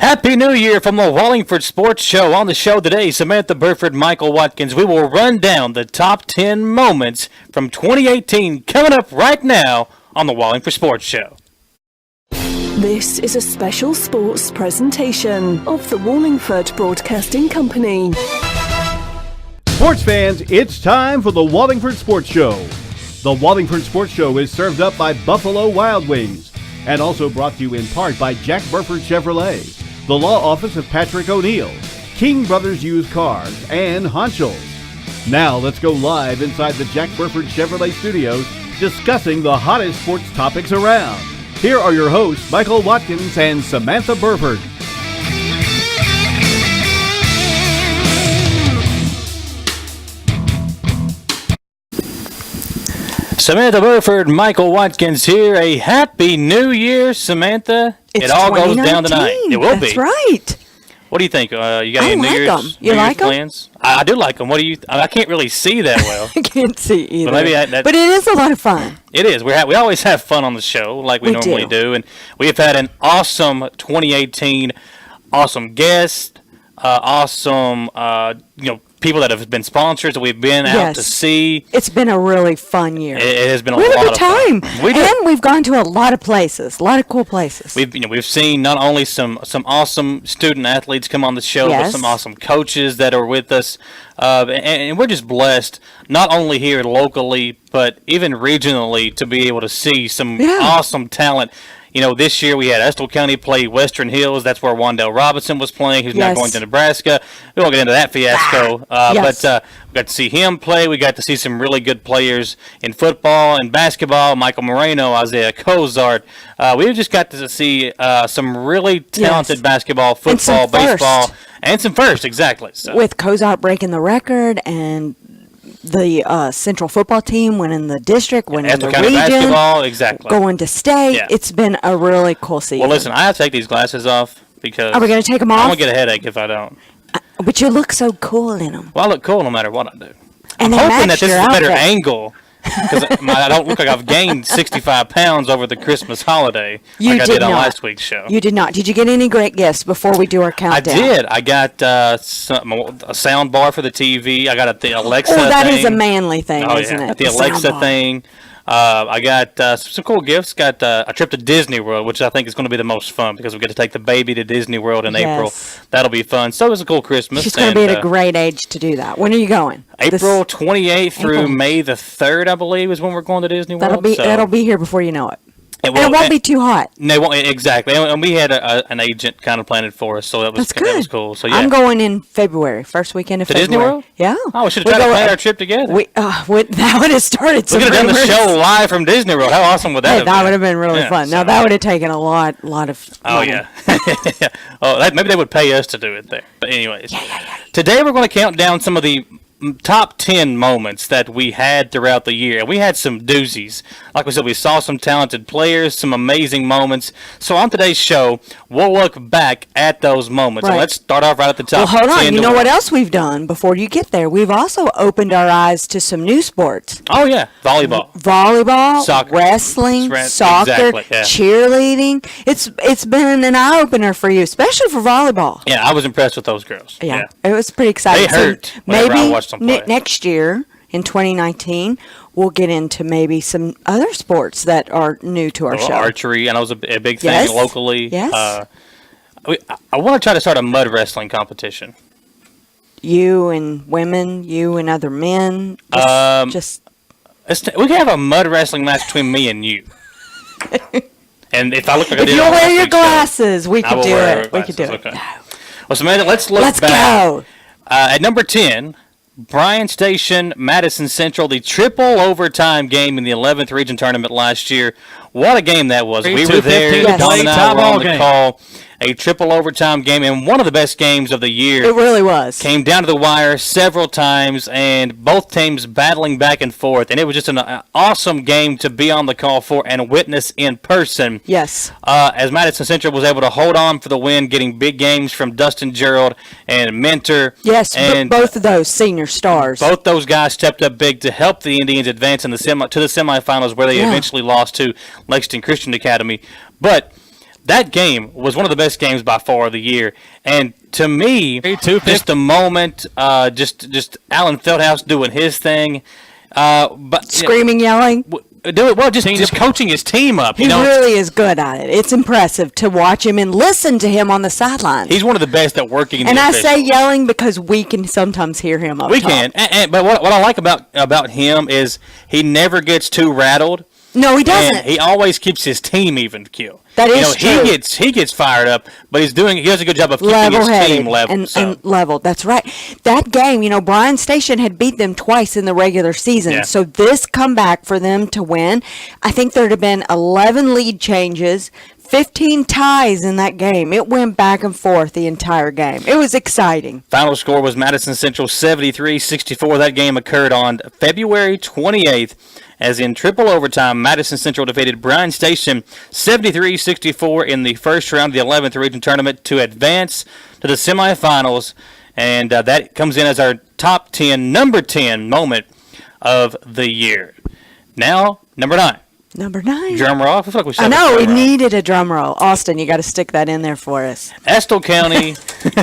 Happy New Year from the Wallingford Sports Show. On the show today, Samantha Burford, Michael Watkins. We will run down the top 10 moments from 2018 coming up right now on the Wallingford Sports Show. This is a special sports presentation of the Wallingford Broadcasting Company. Sports fans, it's time for the Wallingford Sports Show. The Wallingford Sports Show is served up by Buffalo Wild Wings and also brought to you in part by Jack Burford Chevrolet, the law office of Patrick O'Neill, King Brothers Used Cars, and Honchels. Now let's go live inside the Jack Burford Chevrolet studios discussing the hottest sports topics around. Here are your hosts, Michael Watkins and Samantha Burford. Samantha Burford, Michael Watkins here. A happy New Year, Samantha. It's it all goes down tonight. It will That's be. right. What do you think? You got any New like Year's, 'em. You New Year's like 'em? plans? I do like them. What do you? I can't really see that well. I can't see either. But maybe but it is a lot of fun. It is. We always have fun on the show, like we normally do, and we have had an awesome 2018, awesome guests, awesome people that have been sponsors that we've been out to see. It's been a really fun year. It has been a we lot had a good of time. fun. And we've gone to a lot of places, a lot of cool places. We've seen not only some awesome student athletes come on the show, but some awesome coaches that are with us, and we're just blessed not only here locally but even regionally to be able to see some awesome talent. You know, this year we had Estill County play Western Hills. That's where Wandale Robinson was playing, who's now going to Nebraska. We won't get into that fiasco. But we got to see him play. We got to see some really good players in football and basketball. Michael Moreno, Isaiah Cozart. We just got to see some really talented basketball, football, baseball, and some first, exactly. So. With Cozart breaking the record and the Central football team winning the district, winning the region, basketball, exactly. Going to state. It's been a really cool season. Well, listen, I have to take these glasses off because are we going to take them off? I'm going to get a headache if I don't. But you look so cool in them. Well, I look cool no matter what I do. And I'm hoping that this is a better angle because I don't look like I've gained 65 pounds over the Christmas holiday I did on last week's show. You did not. Did you get any great gifts before we do our countdown? I did. I got a sound bar for the TV. I got the Alexa thing. Oh, that is a manly thing, isn't it? The Alexa thing. I got some cool gifts. Got a trip to Disney World, which I think is going to be the most fun because we get to take the baby to Disney World in April. That'll be fun. So it was a cool Christmas. She's going to be at a great age to do that. When are you going? April 28th through May the 3rd, I believe, is when we're going to Disney World. That'll be here before you know it. It won't be too hot. No, it won't, exactly. And we had an agent kind of planned it for us, so that was cool. So I'm going in February, first weekend of February. Disney World? Yeah. Oh, we should have tried to plan our trip together. That would have started some We could have done the show live from Disney World. How awesome would that have been? That would have been really fun. Now, that would have taken a lot of money. Maybe they would pay us to do it there. But anyways, today we're going to count down some of the top 10 moments that we had throughout the year. We had some doozies. Like we said, we saw some talented players, some amazing moments. So on today's show, we'll look back at those moments. And let's start off right at the top. Well, hold on. You know what else we've done before you get there? We've also opened our eyes to some new sports. Oh, yeah. Volleyball. Soccer. Wrestling. Soccer. Cheerleading. It's been an eye-opener for you, especially for volleyball. Yeah, I was impressed with those girls. Yeah. It was pretty exciting. They hurt whenever I watched them play. Next year, in 2019, we'll get into maybe some other sports that are new to our show. Archery, and I was a big thing locally. Yes. I want to try to start a mud wrestling competition. You and women, you and other men. We can have a mud wrestling match between me and you. And if I look like I did, if you'll wear your glasses, we could do it. We could do it. Okay. Well, Samantha, let's look back. Let's go. At number 10, Bryan Station, Madison Central, the triple overtime game in the 11th region tournament last year. What a game that was. We were there. Don and I were on the call. A triple overtime game and one of the best games of the year. It really was. Came down to the wire several times and both teams battling back and forth. And it was just an awesome game to be on the call for and witness in person. Yes. As Madison Central was able to hold on for the win, getting big games from Dustin Gerald and Mentor. Yes, and both of those senior stars. Both those guys stepped up big to help the Indians advance in the to the semifinals where they eventually lost to Lexington Christian Academy. But that game was one of the best games by far of the year. And to me, just a moment, just Alan Feldhouse doing his thing, but screaming, yelling. Do it well, just coaching his team up. He really is good at it. It's impressive to watch him and listen to him on the sidelines. He's one of the best at working. And I say yelling because we can sometimes hear him up top. We can, but what I like about him is he never gets too rattled. No, he doesn't. And he always keeps his team even keel. That is true. He gets fired up, but he does a good job of keeping his team level. And level. That's right. That game, Bryan Station had beat them twice in the regular season. Yeah. So this comeback for them to win, I think there'd have been 11 lead changes, 15 ties in that game. It went back and forth the entire game. It was exciting. Final score was Madison Central 73-64. That game occurred on February 28th. As in triple overtime, Madison Central defeated Bryan Station 73-64 in the first round of the 11th region tournament to advance to the semifinals. And that comes in as our top 10, number 10 moment of the year. Now, number 9. Number 9. Drum roll. I feel like we I know, we needed a drum roll. Austin, you got to stick that in there for us. Estill County,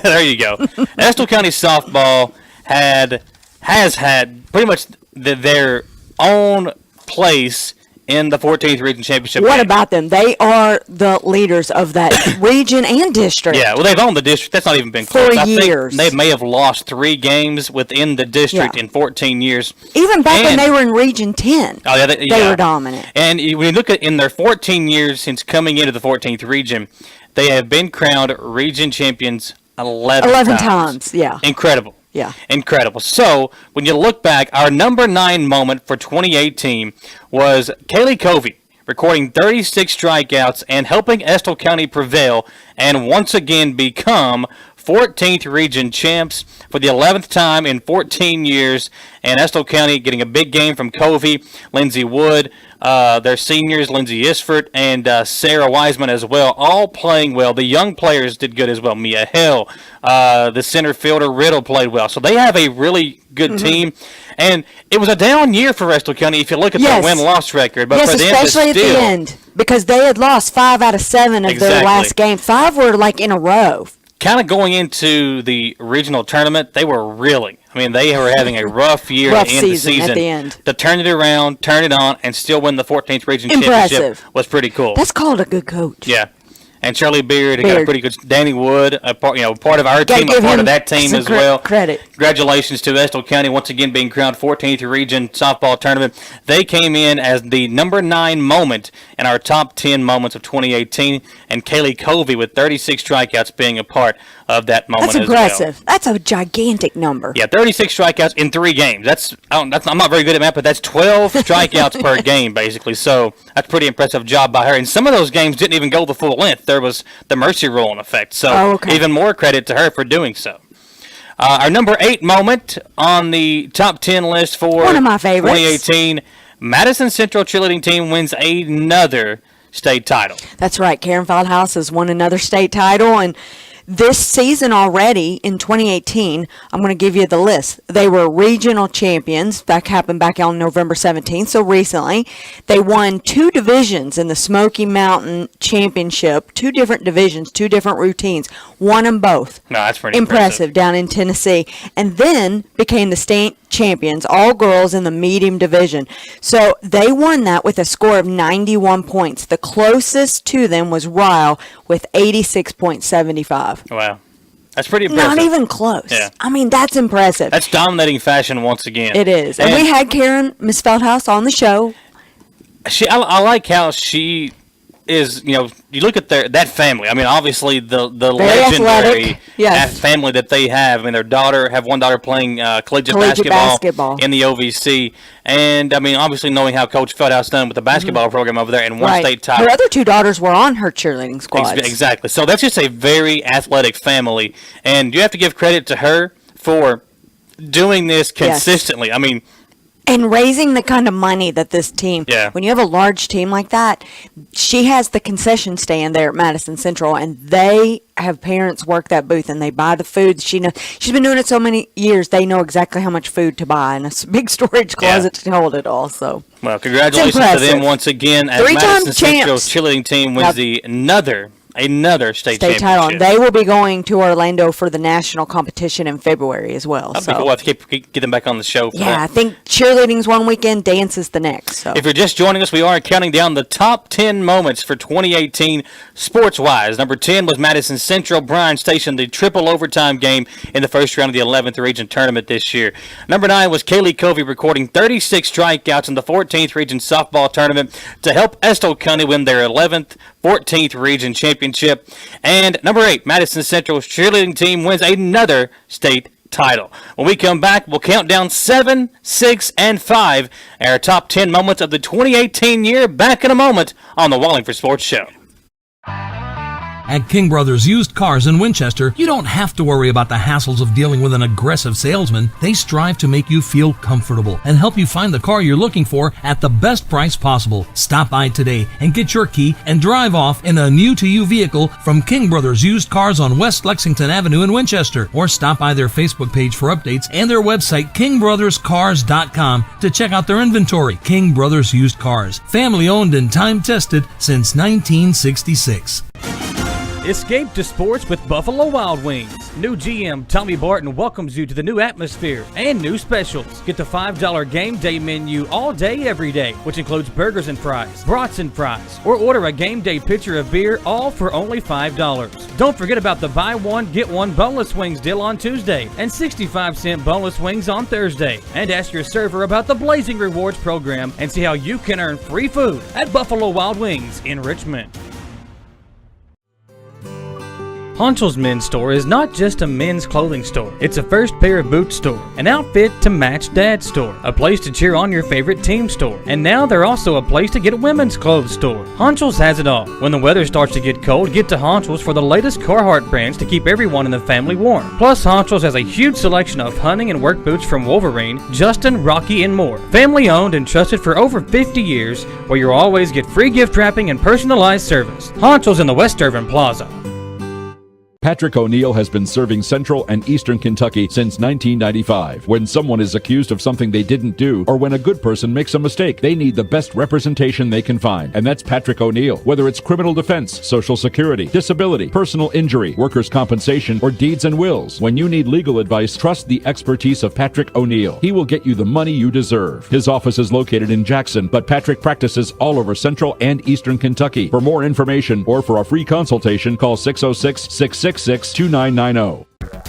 there you go. Estill County softball has had pretty much their own place in the 14th Region Championship. What about them? They are the leaders of that region and district. Yeah, well, they've owned the district. That's not even been close. For years. They may have lost 3 games within the district in 14 years. Even back when they were in Region 10, they were dominant. And when you look at in their 14 years since coming into the 14th region, they have been crowned region champions 11 times. Yeah. Incredible. Yeah. Incredible. So, when you look back, our number 9 moment for 2018 was Kaylee Covey recording 36 strikeouts and helping Estill County prevail and once again become 14th region champs for the 11th time in 14 years. And Estill County getting a big game from Covey, Lindsey Wood, their seniors, Lindsay Isford, and Sarah Wiseman as well, all playing well. The young players did good as well. Mia Hill, the center fielder Riddle played well. So they have a really good team. And it was a down year for Estill County if you look at their win-loss record. But for them, especially at the end, because they had lost 5 out of 7 of their last game. 5 were like in a row. Kind of going into the regional tournament, they were reeling. I mean, they were having a rough year rough at the end of the season. At the end. To turn it around, turn it on, and still win the 14th region championship was pretty cool. That's called a good coach. Yeah. And Shirley Beard got a pretty good. Danny Wood, part of our team, a part of that team as well. Credit. Congratulations to Estill County once again being crowned 14th region softball tournament. They came in as the number 9 moment in our top 10 moments of 2018, and Kaylee Covey with 36 strikeouts being a part of that moment. That's impressive. As well. That's a gigantic number. Yeah, 36 strikeouts in 3 games. I'm not very good at math, but that's 12 strikeouts per game basically. So that's a pretty impressive job by her. And some of those games didn't even go the full length. There was the mercy rule in effect. So even more credit to her for doing so. Our number 8 moment on the top 10 list for one of my favorites. 2018, Madison Central cheerleading team wins another state title. That's right. Karen Feldhouse has won another state title, and this season already, in 2018, I'm going to give you the list. They were regional champions. That happened back on November 17th, so recently. They won 2 divisions in the Smoky Mountain Championship, 2 different divisions, 2 different routines. Won them both. No, that's pretty impressive. Down in Tennessee. And then became the state champions, all girls in the medium division. So they won that with a score of 91 points. The closest to them was Ryle with 86.75. Wow. That's pretty impressive. Not even close. Yeah. I mean, that's impressive. That's dominating fashion once again. It is. And we had Karen, Miss Feldhouse, on the show. I like how she is, you look at that family. I mean, obviously the legendary family that they have. I mean, have one daughter playing collegiate basketball in the OVC. And, I mean, obviously knowing how Coach Feldhouse done with the basketball program over there and one state title. Her other 2 daughters were on her cheerleading squad. Exactly. So that's just a very athletic family. And you have to give credit to her for doing this consistently. I mean, and raising the kind of money that this team, when you have a large team like that, she has the concession stand there at Madison Central, and they have parents work that booth, and they buy the food. She's been doing it so many years, they know exactly how much food to buy, and a big storage closet to hold it all. So, well, congratulations to them once again, as Madison Central's cheerleading team wins another another state title. championship. And they will be going to Orlando for the national competition in February as well. That'd be cool. We'll have to get them back on the show for that. I think cheerleading's one weekend, dance is the next. So. If you're just joining us, we are counting down the top 10 moments for 2018 sports-wise. Number 10 was Madison Central. Bryan Station, the triple overtime game in the first round of the 11th region tournament this year. Number 9 was Kaylee Covey recording 36 strikeouts in the 14th region softball tournament to help Estill County win their 11th 14th region championship. And number 8, Madison Central's cheerleading team wins another state title. When we come back, we'll count down 7, 6, and 5, our top 10 moments of the 2018 year. Back in a moment on the Wallingford Sports Show. At King Brothers Used Cars in Winchester, you don't have to worry about the hassles of dealing with an aggressive salesman. They strive to make you feel comfortable and help you find the car you're looking for at the best price possible. Stop by today and get your key and drive off in a new-to-you vehicle from King Brothers Used Cars on West Lexington Avenue in Winchester, or stop by their Facebook page for updates and their website, kingbrotherscars.com, to check out their inventory. King Brothers Used Cars, family-owned and time-tested since 1966. Escape to sports with Buffalo Wild Wings. New GM Tommy Barton welcomes you to the new atmosphere and new specials. Get the $5 game day menu all day, every day, which includes burgers and fries, brats and fries, or order a game day pitcher of beer, all for only $5. Don't forget about the buy one, get one boneless wings deal on Tuesday and 65-cent boneless wings on Thursday. And ask your server about the Blazing Rewards program and see how you can earn free food at Buffalo Wild Wings in Richmond. Honchell's Men's Store is not just a men's clothing store. It's a first pair of boots store, an outfit to match dad's store, a place to cheer on your favorite team store, and now they're also a place to get a women's clothes store. Honchell's has it all. When the weather starts to get cold, get to Honchell's for the latest Carhartt brands to keep everyone in the family warm. Plus, Honchell's has a huge selection of hunting and work boots from Wolverine, Justin, Rocky, and more. Family owned and trusted for over 50 years, where you'll always get free gift wrapping and personalized service. Honchell's in the West Irvin Plaza. Patrick O'Neill has been serving Central and Eastern Kentucky since 1995. When someone is accused of something they didn't do, or when a good person makes a mistake, they need the best representation they can find. And that's Patrick O'Neill. Whether it's criminal defense, Social Security, disability, personal injury, workers' compensation, or deeds and wills, when you need legal advice, trust the expertise of Patrick O'Neill. He will get you the money you deserve. His office is located in Jackson, but Patrick practices all over Central and Eastern Kentucky. For more information or for a free consultation, call 606-666-2990.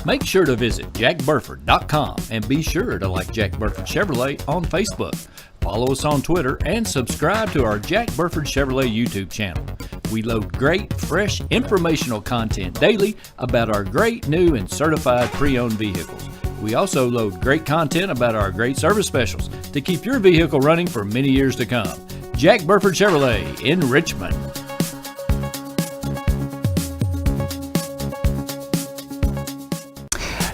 Make sure to visit jackburford.com and be sure to like Jack Burford Chevrolet on Facebook. Follow us on Twitter and subscribe to our Jack Burford Chevrolet YouTube channel. We load great, fresh, informational content daily about our great new and certified pre-owned vehicles. We also load great content about our great service specials to keep your vehicle running for many years to come. Jack Burford Chevrolet in Richmond.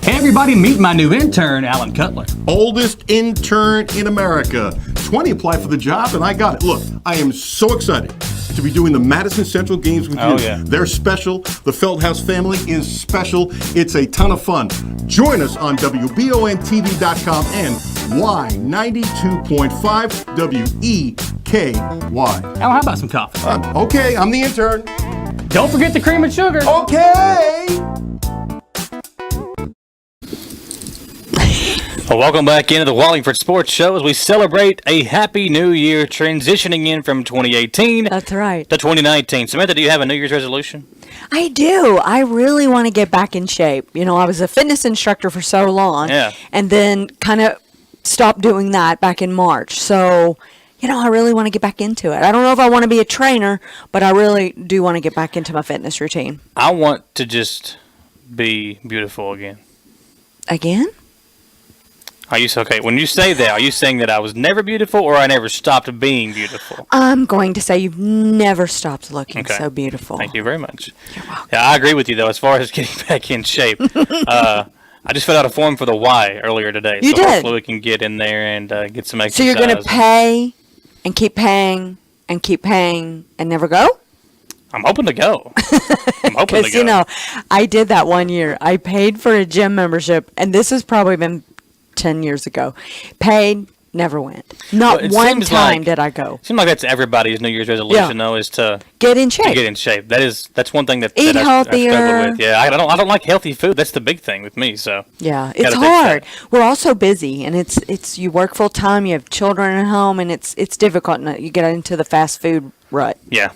Hey everybody, meet my new intern, Alan Cutler. Oldest intern in America. 20 applied for the job and I got it. Look, I am so excited to be doing the Madison Central games with you. Yeah. They're special. The Feldhouse family is special. It's a ton of fun. Join us on WBONTV.com and Y92.5 WEKY. Alan, how about some coffee? Okay, I'm the intern. Don't forget the cream and sugar. Okay. Well, welcome back into the Wallingford Sports Show as we celebrate a happy new year, transitioning in from 2018 That's right. to 2019. Samantha, do you have a New Year's resolution? I do. I really want to get back in shape. You know, I was a fitness instructor for so long. Yeah. And then kind of stopped doing that back in March. So, you know, I really want to get back into it. I don't know if I want to be a trainer, but I really do want to get back into my fitness routine. I want to just be beautiful again. Again? Okay, when you say that, are you saying that I was never beautiful or I never stopped being beautiful? I'm going to say you've never stopped looking so beautiful. Thank you very much. You're welcome. Yeah, I agree with you, though, as far as getting back in shape. I just filled out a form for the Y earlier today. You so did? hopefully we can get in there and get some exercise. So you're going to pay and keep paying and keep paying and never go? I'm hoping to go. I'm hoping to Because, go. you know, I did that one year. I paid for a gym membership, and this has probably been 10 years ago. Paid, Never went. Not Well, one time did I go. It seems like that's everybody's New Year's resolution, though, is to get in shape. get in shape. That's one thing that Eat I healthier. struggle with. Yeah, I don't like healthy food. That's the big thing with me. So Yeah, gotta it's fix hard. that. We're all so busy, and it's you work full time, you have children at home, and it's difficult. And you get into the fast food rut. Yeah,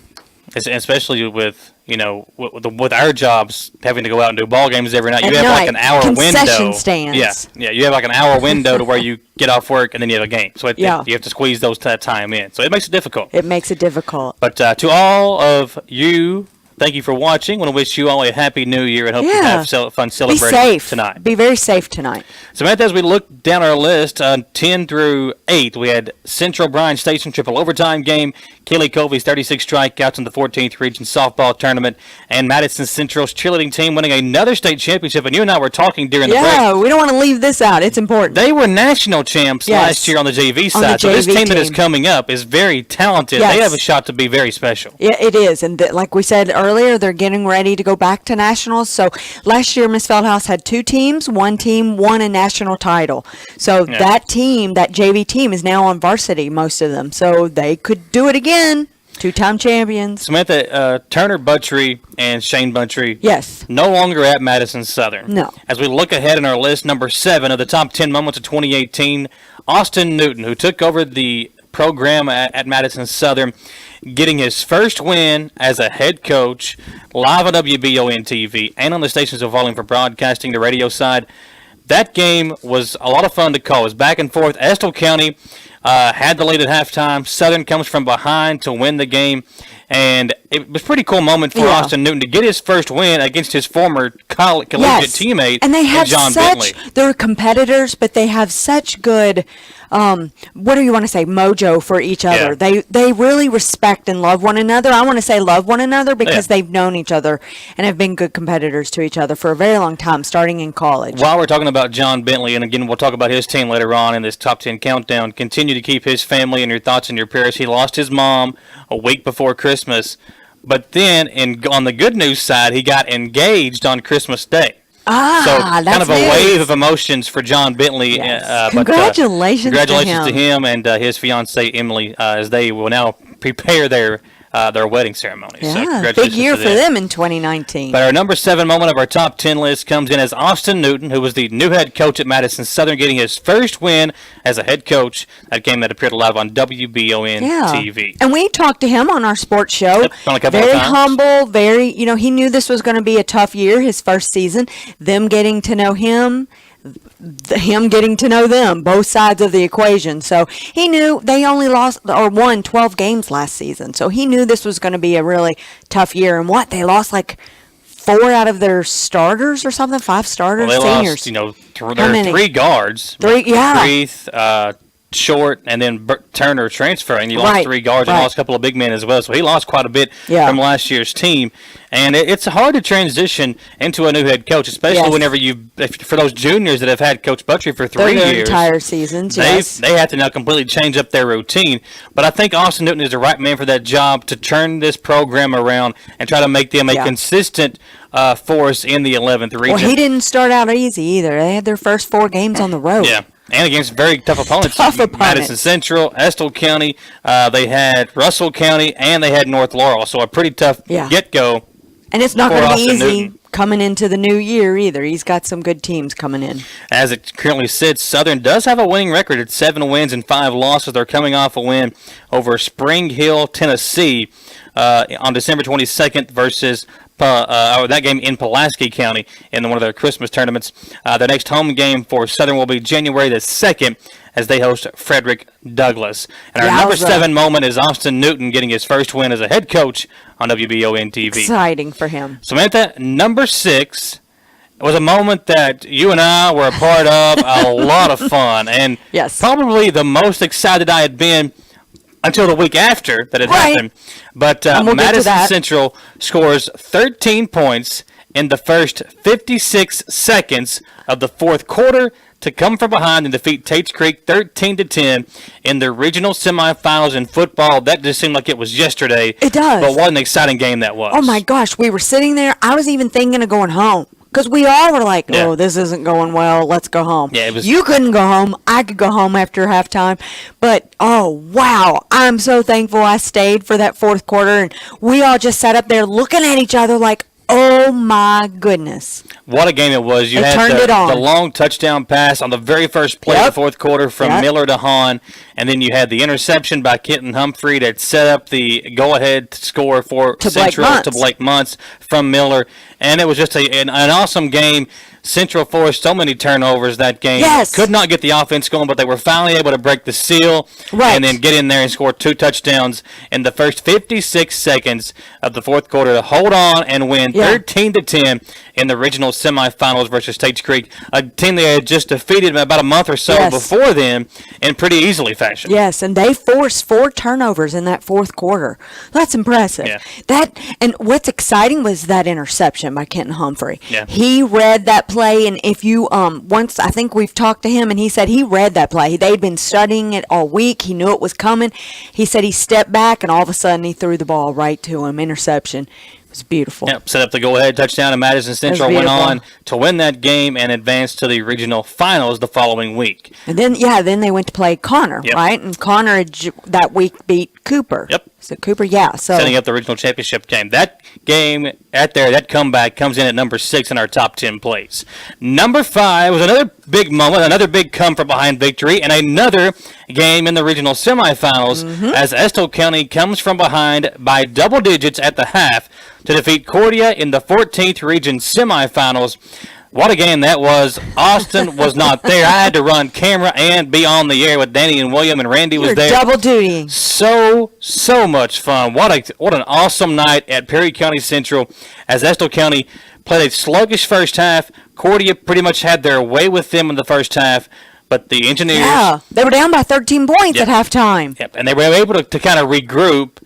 especially with with our jobs having to go out and do ball games every night. At You have like night, an hour concession window. stands. Yeah. You have like an hour window to where you get off work and then you have a game. So you have to squeeze those time in. So it makes it difficult. It makes it difficult. But to all of you, thank you for watching. I want to wish you all a happy New Year and hope you have fun Be celebrating safe tonight. Be very safe tonight. Samantha, as we look down our list, 10 through 8, we had Central Bryan Station triple overtime game, Kelly Covey's 36 strikeouts in the 14th region softball tournament, and Madison Central's cheerleading team winning another state championship. And you and I were talking during the break. Yeah, we don't want to leave this out. It's important. They were national champs last year on the JV side. So this team that is coming up is very talented. Yes. They have a shot to be very special. Yeah, it is. And like we said earlier, they're getting ready to go back to nationals. So last year, Miss Feldhouse had 2 teams. One team won a national title. So that team, that JV team, is now on varsity, most of them. So they could do it again. 2-time champions. Samantha, Turner Buttrey and Shane Buttrey. Yes. No longer at Madison Southern. No. As we look ahead in our list, number 7 of the top 10 moments of 2018, Austin Newton, who took over the program at Madison Southern, getting his first win as a head coach live on WBON TV and on the stations of Wallingford Broadcasting, the radio side. That game was a lot of fun to call. It was back and forth. Estill County had the lead at halftime. Southern comes from behind to win the game. And it was a pretty cool moment for Austin Newton to get his first win against his former collegiate teammate, and they have John Bentley. They're competitors, but they have such good, what do you want to say, mojo for each other. They really respect and love one another. I want to say love one another because they've known each other and have been good competitors to each other for a very long time, starting in college. While we're talking about John Bentley, and again, we'll talk about his team later on in this top 10 countdown, continue to keep his family in your thoughts and your prayers. He lost his mom a week before Christmas, but then on the good news side, he got engaged on Christmas Day. So that's kind of a news. wave of emotions for John Bentley. Yes. Congratulations to him and his fiancée Emily as they will now prepare their wedding ceremony. Yeah, so congratulations big year to for them in 2019. But our number 7 moment of our top 10 list comes in as Austin Newton, who was the new head coach at Madison Southern, getting his first win as a head coach. That game that appeared live on WBON TV. And we talked to him on our sports show. Yep, on a couple very of times. humble, very, he knew this was going to be a tough year, his first season. Them getting to know him, him getting to know them, both sides of the equation. So he knew they only won 12 games last season. So he knew this was going to be a really tough year. And they lost like 4 out of their starters or something, 5 starters, Well, they seniors. lost, there are 3 guards. 3, yeah. Freeth, Short, and then Turner transferring. He lost 3 guards and lost a couple of big men as well. So he lost quite a bit from last year's team. And it's hard to transition into a new head coach, especially whenever for those juniors that have had Coach Buttrey for 3 years. Their entire seasons, They have to now completely change up their routine. But I think Austin Newton is the right man for that job to turn this program around and try to make them a consistent force in the 11th region. Well, he didn't start out easy either. They had their first 4 games on the road. Yeah. And against very tough opponents. Madison Central, Estill County, they had Russell County, and they had North Laurel. So a pretty tough get-go. And it's not going to be Austin easy Newton. coming into the new year either. He's got some good teams coming in. As it currently sits, Southern does have a winning record at 7 wins and 5 losses. They're coming off a win over Spring Hill, Tennessee on December 22nd versus that game in Pulaski County in one of their Christmas tournaments. The next home game for Southern will be January the 2nd as they host Frederick Douglass. And our number 7 moment is Austin Newton getting his first win as a head coach on WBON TV. Exciting for him. Samantha, number 6 was a moment that you and I were a part of, a lot of fun, and probably the most excited I had been until the week after that it happened. But Madison Central scores 13 points in the first 56 seconds of the 4th quarter to come from behind and defeat Tates Creek 13-10 in the regional semifinals in football. That just seemed like it was yesterday. It does. But what an exciting game that was. Oh, my gosh. We were sitting there. I was even thinking of going home Because we all were like, oh, this isn't going well. Let's go home. Yeah, you couldn't go home. I could go home after halftime. But, oh, wow. I'm so thankful I stayed for that fourth quarter. And we all just sat up there looking at each other like, oh, my goodness. What a game it was. You had the long touchdown pass on the very first play of the fourth quarter from Miller to Hahn, and then you had the interception by Kenton Humphrey that set up the go-ahead score for Central to Blake Muntz from Miller. And it was just an awesome game. Central forced so many turnovers that game. Could not get the offense going, but they were finally able to break the seal and then get in there and score 2 touchdowns in the first 56 seconds of the fourth quarter to hold on and win 13-10 in the regional semifinals versus Tates Creek, a team they had just defeated about a month or so before then in pretty easily fashion. Yes, and they forced 4 turnovers in that fourth quarter. That's impressive. Yeah. And what's exciting was that interception by Kenton Humphrey. Yeah. He read that play, and if you once I think we've talked to him, and he said he read that play. They'd been studying it all week. He knew it was coming. He said he stepped back, and all of a sudden he threw the ball right to him. Interception. It was beautiful. Yep, set up the go-ahead touchdown, and Madison Central went on to win that game and advance to the regional finals the following week. And then, then they went to play Connor, right? And Connor that week beat Cooper. Yep. So Cooper, so setting up the regional championship game. That game that comeback comes in at number 6 in our top 10 plays. Number 5 was another big moment, another big come-from-behind victory, and another game in the regional semifinals as Estill County comes from behind by double digits at the half to defeat Cordia in the 14th region semifinals. What a game that was. Austin was not there. I had to run camera and be on the air with Danny and William, and Randy was there. Double duty. So much fun. What an awesome night at Perry County Central as Estill County played a sluggish first half. Cordia pretty much had their way with them in the first half, but the Engineers... Yeah, they were down by 13 points at halftime. Yep, and they were able to kind of regroup,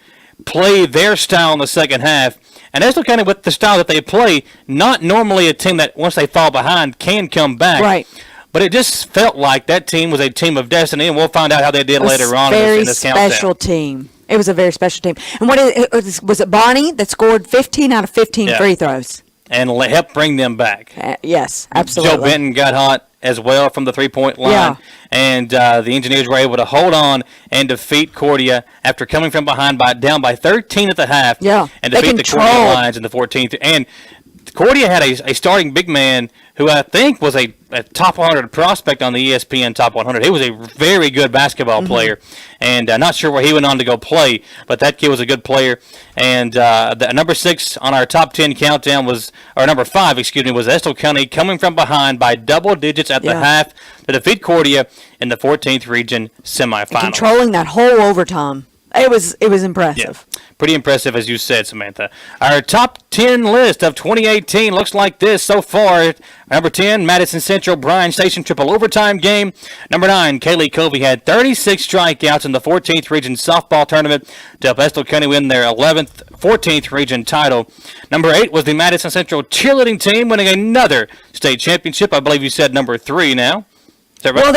play their style in the second half. And Estill County, with the style that they play, not normally a team that once they fall behind can come back. Right. But it just felt like that team was a team of destiny, and we'll find out how they did later on in this countdown. Very special team. It was a very special team. And was it Bonnie that scored 15 out of 15 free throws? And helped bring them back. Yes, absolutely. Joe Benton got hot as well from the three-point line. And the Engineers were able to hold on and defeat Cordia after coming from behind down by 13 at the half. And defeat the Cordia Lions in the 14th. And Cordia had a starting big man who I think was a top 100 prospect on the ESPN Top 100. He was a very good basketball player, and not sure where he went on to go play, but that kid was a good player. And the number 6 on our top 10 countdown number 5, was Estill County coming from behind by double digits at the half to defeat Cordia in the 14th region semifinals. And controlling that whole overtime. It was impressive. Yeah. Pretty impressive, as you said, Samantha. Our top 10 list of 2018 looks like this so far. Number 10, Madison Central Bryan Station triple overtime game. Number 9, Kaylee Covey had 36 strikeouts in the 14th region softball tournament to help Estill County win their 14th region title. Number 8 was the Madison Central cheerleading team winning another state championship. I believe you said number 3 now. Is that right? Well,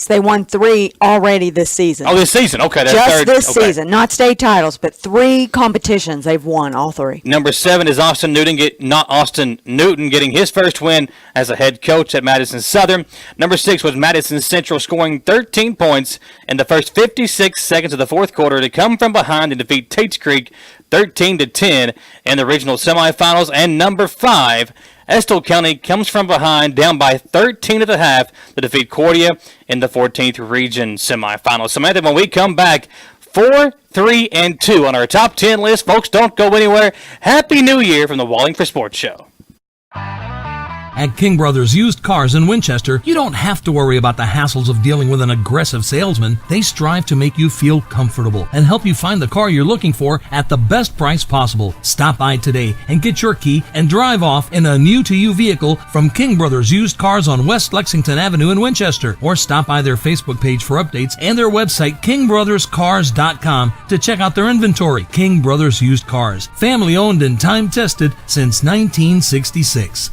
they won 3 already this season. Oh, this season. Okay, that's just third. This season. Not state titles, but 3 competitions they've won, all 3. Number 7 is Austin Newton getting his first win as a head coach at Madison Southern. Number 6 was Madison Central scoring 13 points in the first 56 seconds of the fourth quarter to come from behind and defeat Tates Creek 13-10 in the regional semifinals. And number 5, Estill County comes from behind, down by 13 at the half to defeat Cordia in the 14th region semifinals. Samantha, when we come back, 4, 3, and 2 on our top 10 list. Folks, don't go anywhere. Happy New Year from the Wallingford Sports Show. At King Brothers Used Cars in Winchester, you don't have to worry about the hassles of dealing with an aggressive salesman. They strive to make you feel comfortable and help you find the car you're looking for at the best price possible. Stop by today and get your key and drive off in a new-to-you vehicle from King Brothers Used Cars on West Lexington Avenue in Winchester, or stop by their Facebook page for updates and their website, kingbrotherscars.com, to check out their inventory. King Brothers Used Cars, family-owned and time-tested since 1966.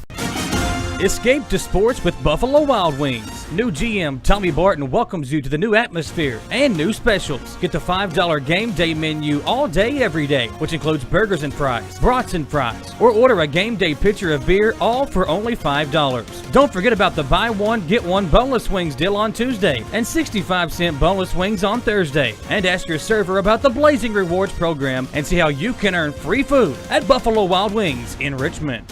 Escape to sports with Buffalo Wild Wings. New GM Tommy Barton welcomes you to the new atmosphere and new specials. Get the $5 game day menu all day, every day, which includes burgers and fries, brats and fries, or order a game day pitcher of beer, all for only $5. Don't forget about the buy one, get one boneless wings deal on Tuesday and 65-cent boneless wings on Thursday. And ask your server about the Blazing Rewards program and see how you can earn free food at Buffalo Wild Wings in Richmond.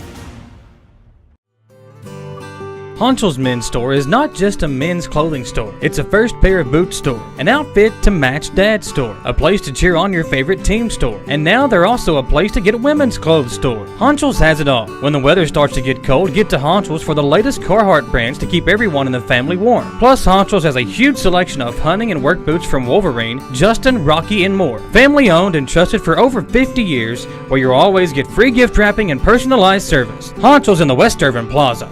Honchel's Men's Store is not just a men's clothing store. It's a first pair of boots store, an outfit to match dad's store, a place to cheer on your favorite team store, and now they're also a place to get a women's clothes store. Honchel's has it all. When the weather starts to get cold, get to Honchel's for the latest Carhartt brands to keep everyone in the family warm. Plus, Honchel's has a huge selection of hunting and work boots from Wolverine, Justin, Rocky, and more. Family owned and trusted for over 50 years, where you'll always get free gift wrapping and personalized service. Honchel's in the West Irvin Plaza.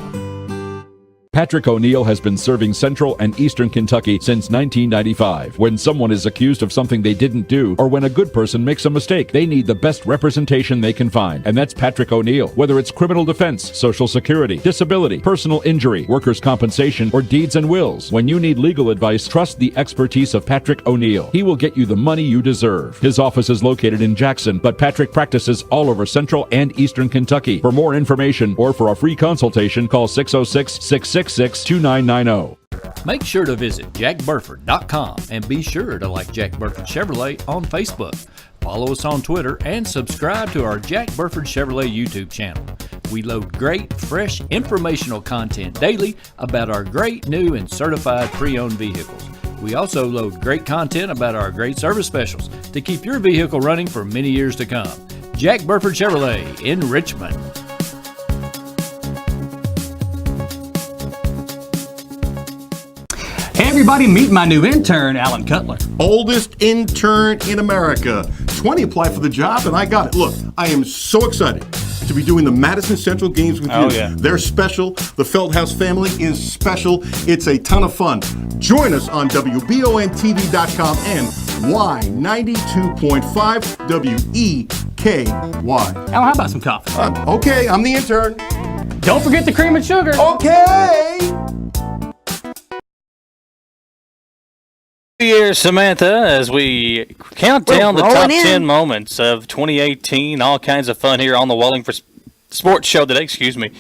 Patrick O'Neill has been serving Central and Eastern Kentucky since 1995. When someone is accused of something they didn't do, or when a good person makes a mistake, they need the best representation they can find. And that's Patrick O'Neill. Whether it's criminal defense, Social Security, disability, personal injury, workers' compensation, or deeds and wills, when you need legal advice, trust the expertise of Patrick O'Neill. He will get you the money you deserve. His office is located in Jackson, but Patrick practices all over Central and Eastern Kentucky. For more information or for a free consultation, call 606-666-2990. Make sure to visit jackburford.com and be sure to like Jack Burford Chevrolet on Facebook. Follow us on Twitter and subscribe to our Jack Burford Chevrolet YouTube channel. We load great, fresh, informational content daily about our great new and certified pre-owned vehicles. We also load great content about our great service specials to keep your vehicle running for many years to come. Jack Burford Chevrolet in Richmond. Hey everybody, meet my new intern, Alan Cutler. Oldest intern in America. 20 applied for the job, and I got it. Look, I am so excited to be doing the Madison Central games with you. Yeah. They're special. The Feldhouse family is special. It's a ton of fun. Join us on WBONTV.com and Y92.5 WEKY. Alan, how about some coffee? Okay, I'm the intern. Don't forget the cream and sugar. Okay. Here, Samantha, as we count down the top 10 moments of 2018, all kinds of fun here on the Wallingford Sports Show today. Excuse me.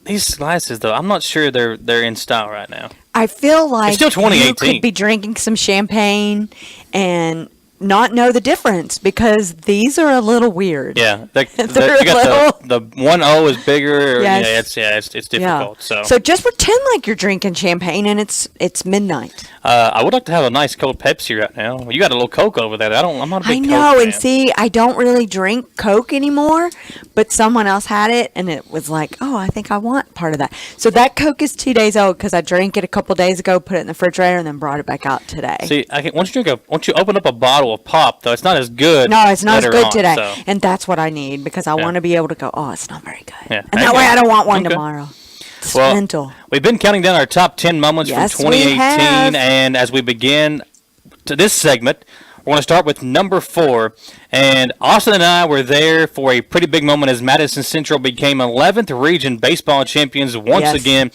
These glasses, though, I'm not sure they're in style right now. I feel like it's still 2018. You could be drinking some champagne and not know the difference because these are a little weird. Yeah, you got the 1O is bigger. Yes. It's difficult. Yeah. So just pretend like you're drinking champagne and it's midnight. I would like to have a nice cold Pepsi right now. You got a little Coke over there. I'm not a big Coke know, fan. and see, I don't really drink Coke anymore, but someone else had it, and it was like, oh, I think I want part of that. So that Coke is 2 days old because I drank it a couple days ago, put it in the refrigerator, and then brought it back out today. See, once you open up a bottle of pop, though, it's not as good. No, it's not as good today, so. And that's what I need because I want to be able to go, oh, it's not very good. Yeah. And that way I don't want one tomorrow. Well, mental. We've been counting down our top 10 moments from 2018, and as we begin to this segment, we're going to start with number 4. And Austin and I were there for a pretty big moment as Madison Central became 11th region baseball champions once again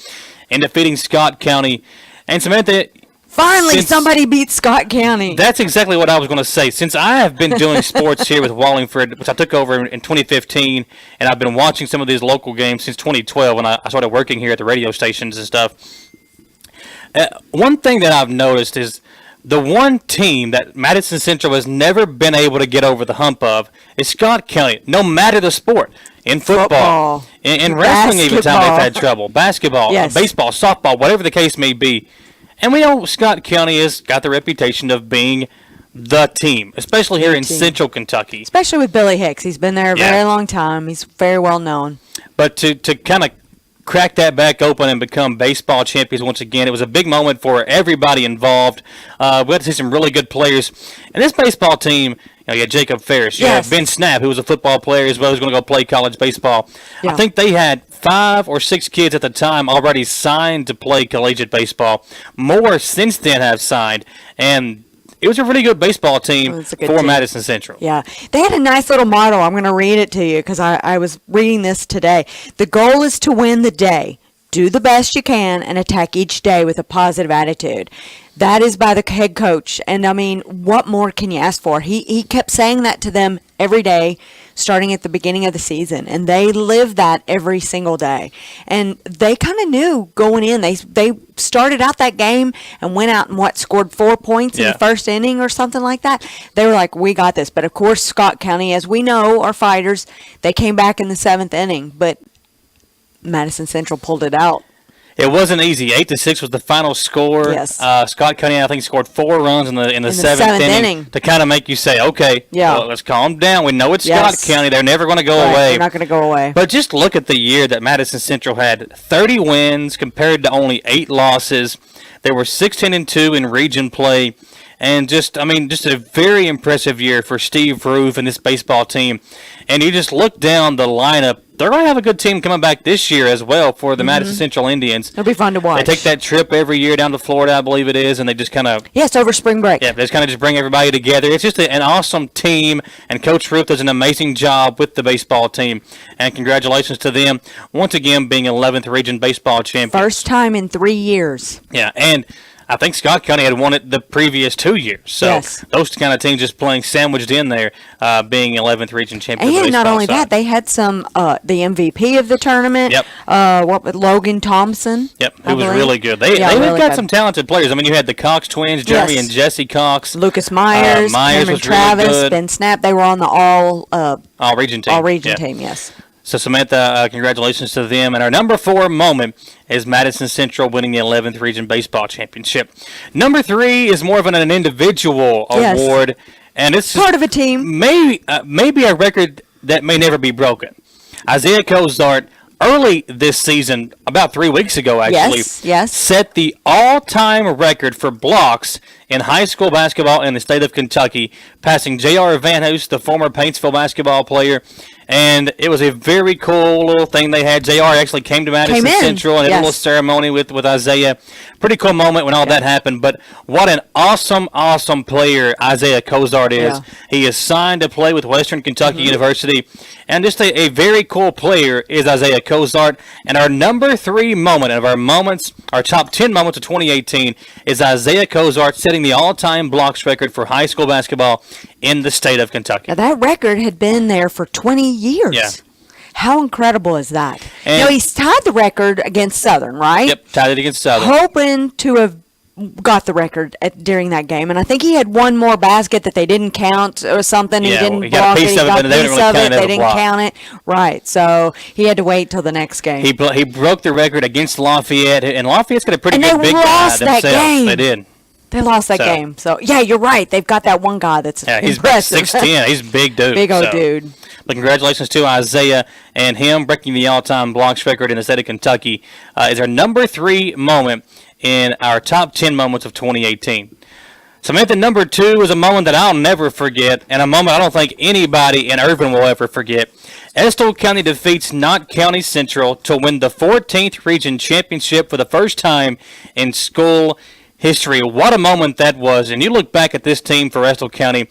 in defeating Scott County. And Samantha, finally, somebody beat Scott County. That's exactly what I was going to say. Since I have been doing sports here with Wallingford, which I took over in 2015, and I've been watching some of these local games since 2012 when I started working here at the radio stations and stuff. One thing that I've noticed is the one team that Madison Central has never been able to get over the hump of is Scott County, no matter the sport. In football, in wrestling, even time they've had trouble. Basketball, baseball, softball, whatever the case may be. And we know Scott County has got the reputation of being the team, especially here in Central Kentucky. Especially with Billy Hicks. He's been there a very long time. He's very well known. But to kind of crack that back open and become baseball champions once again, it was a big moment for everybody involved. We got to see some really good players. And this baseball team, you had Jacob Ferris. You had Ben Snap, who was a football player as well, who's going to go play college baseball. I think they had 5 or 6 kids at the time already signed to play collegiate baseball. More since then have signed. And it was a really good baseball team It's a good for team. Madison Central. Yeah. They had a nice little motto. I'm going to read it to you because I was reading this today. The goal is to win the day. Do the best you can and attack each day with a positive attitude. That is by the head coach. And, I mean, what more can you ask for? He kept saying that to them every day, starting at the beginning of the season. And they lived that every single day. And they kind of knew going in. They started out that game and went out and, scored 4 points in the first inning or something like that. They were like, we got this. But, of course, Scott County, as we know, are fighters. They came back in the 7th inning. But Madison Central pulled it out. It wasn't easy. 8-6 was the final score. Yes. Scott County, I think, scored 4 runs in the seventh inning to kind of make you say, okay, well, let's calm down. We know it's Scott County. They're never going to go away. They're not going to go away. But just look at the year that Madison Central had. 30 wins compared to only 8 losses. They were 16-2 in region play. And just a very impressive year for Steve Roof and this baseball team. And you just look down the lineup. They're going to have a good team coming back this year as well for the Madison Central Indians. It'll be fun to watch. They take that trip every year down to Florida, I believe it is, and they just kind of... Yes, over spring break. Yeah, they just kind of bring everybody together. It's just an awesome team, and Coach Roof does an amazing job with the baseball team. And congratulations to them, once again, being 11th Region Baseball Champions. First time in 3 years. Yeah, and I think Scott County had won it the previous 2 years. So those kind of teams just playing sandwiched in there, being 11th Region Champions. And not only that, they had some the MVP of the tournament. Yep. Logan Thompson. Yep, who was really good. They've got some talented players. I mean, you had the Cox twins, Jeremy and Jesse Cox. Lucas Myers, Cameron was Travis, really good. Ben Snap. They were on the all-region team. All-region team, yes. So, Samantha, congratulations to them. And our number 4 moment is Madison Central winning the 11th Region Baseball Championship. Number 3 is more of an individual award. And it's part of a team. Maybe a record that may never be broken. Isaiah Cozart, early this season, about 3 weeks ago actually, set the all-time record for blocks in high school basketball in the state of Kentucky, passing J.R. Van Hoos, the former Paintsville basketball player. And it was a very cool little thing they had. JR actually came to Madison Central and had a little ceremony with Isaiah. Pretty cool moment when all that happened. But what an awesome, awesome player Isaiah Cozart is. Yeah. He is signed to play with Western Kentucky University. And just a very cool player is Isaiah Cozart. And our number 3 moment of our moments, our top 10 moments of 2018, is Isaiah Cozart setting the all-time blocks record for high school basketball in the state of Kentucky. Now, that record had been there for 20 years. Yeah. How incredible is that? And he's tied the record against Southern, right? Yep, tied it against Southern. Hoping to have got the record during that game. And I think he had one more basket that they didn't count or something. Yeah, he didn't he got block a piece it. of it, but they didn't really count it as They a didn't block. count it. Right. So he had to wait till the next game. He broke the record against Lafayette, and Lafayette's got a pretty good big guy lost themselves. that game. They did. They lost that game. So, yeah, you're right. They've got that one guy that's he's impressive. 6'10". He's a big dude. Big old dude. But congratulations to Isaiah and him breaking the all-time blocks record in the state of Kentucky is our number 3 moment in our top 10 moments of 2018. Samantha, number 2 is a moment that I'll never forget, and a moment I don't think anybody in Irvin will ever forget. Estill County defeats Knott County Central to win the 14th Region Championship for the first time in school history. What a moment that was. And you look back at this team for Estill County,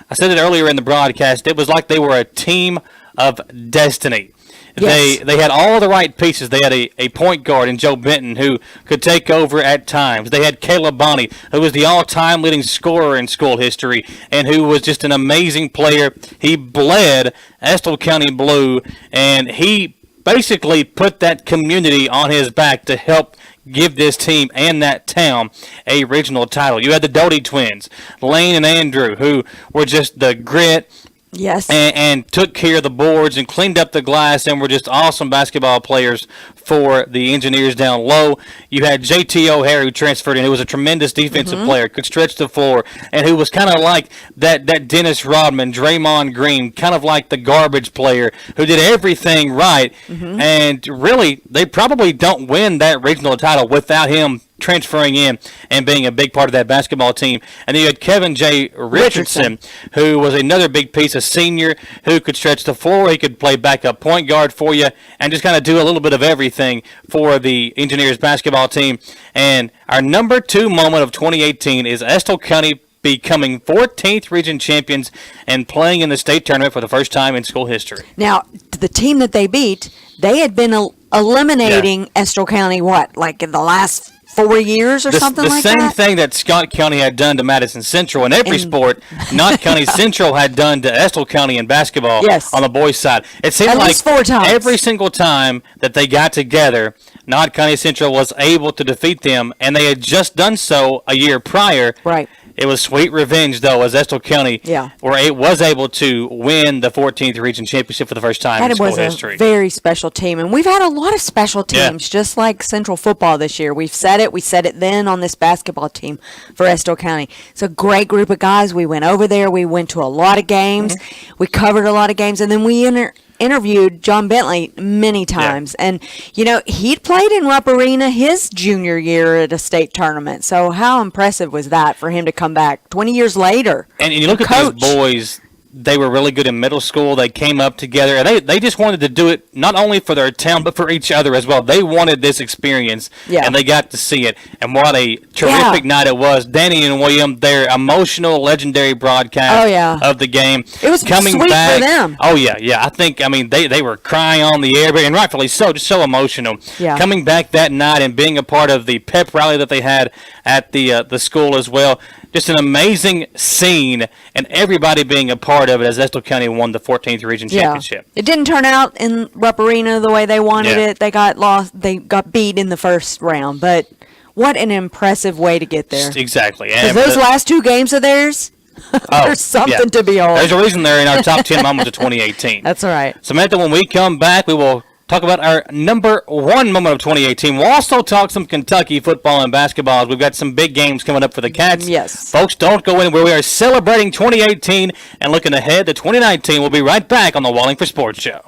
I said it earlier in the broadcast, it was like they were a team of destiny. Yes. They had all the right pieces. They had a point guard in Joe Benton who could take over at times. They had Caleb Bonney, who was the all-time leading scorer in school history and who was just an amazing player. He bled Estill County blue, and he basically put that community on his back to help give this team and that town a regional title. You had the Doty twins, Lane and Andrew, who were just the grit. Yes. And took care of the boards and cleaned up the glass and were just awesome basketball players for the Engineers down low. You had J.T. O'Hare, who transferred in, who was a tremendous defensive player, could stretch the floor, and who was kind of like that Dennis Rodman, Draymond Green, kind of like the garbage player who did everything right. And really, they probably don't win that regional title without him transferring in and being a big part of that basketball team. And then you had Kevin J. Richardson, who was another big piece, a senior who could stretch the floor. He could play backup point guard for you and just kind of do a little bit of everything for the Engineers basketball team. And our number 2 moment of 2018 is Estill County becoming 14th region champions and playing in the state tournament for the first time in school history. Now, the team that they beat, they had been eliminating Estill County, like in the last 4 years or something like that? The same thing that Scott County had done to Madison Central in every sport, Knott County Central had done to Estill County in basketball on the boys' side. It seemed At like least 4 times. Every single time that they got together, Knott County Central was able to defeat them, and they had just done so a year prior. Right. It was sweet revenge, though, as Estill County was able to win the 14th region championship for the first time in school history. It was a very special team, and we've had a lot of special teams, just like Central football this year. We've said it. We said it then on this basketball team for Estill County. It's a great group of guys. We went over there. We went to a lot of games. We covered a lot of games, and then we interviewed John Bentley many times, and he'd played in Rupp Arena his junior year at a state tournament. So how impressive was that for him to come back 20 years later? And you look at those boys. They were really good in middle school. They came up together. And they just wanted to do it not only for their town, but for each other as well. They wanted this experience, and they got to see it. And what a terrific night it was. Danny and William, their emotional, legendary broadcast of the game. It was coming sweet back, for them. Oh, yeah. They were crying on the air, and rightfully so, just so emotional. Yeah. Coming back that night and being a part of the pep rally that they had at the school as well. Just an amazing scene, and everybody being a part of it as Estill County won the 14th region championship. It didn't turn out in Rupp Arena the way they wanted it. They got lost. They got beat in the first round, but what an impressive way to get there. Exactly. Because those last 2 games of theirs, there's something to be on. There's a reason they're in our top 10 moments of 2018. That's all right. Samantha, when we come back, we will talk about our number 1 moment of 2018. We'll also talk some Kentucky football and basketball. We've got some big games coming up for the Cats. Yes. Folks, don't go anywhere. We are celebrating 2018 and looking ahead to 2019. We'll be right back on the Wallingford Sports Show.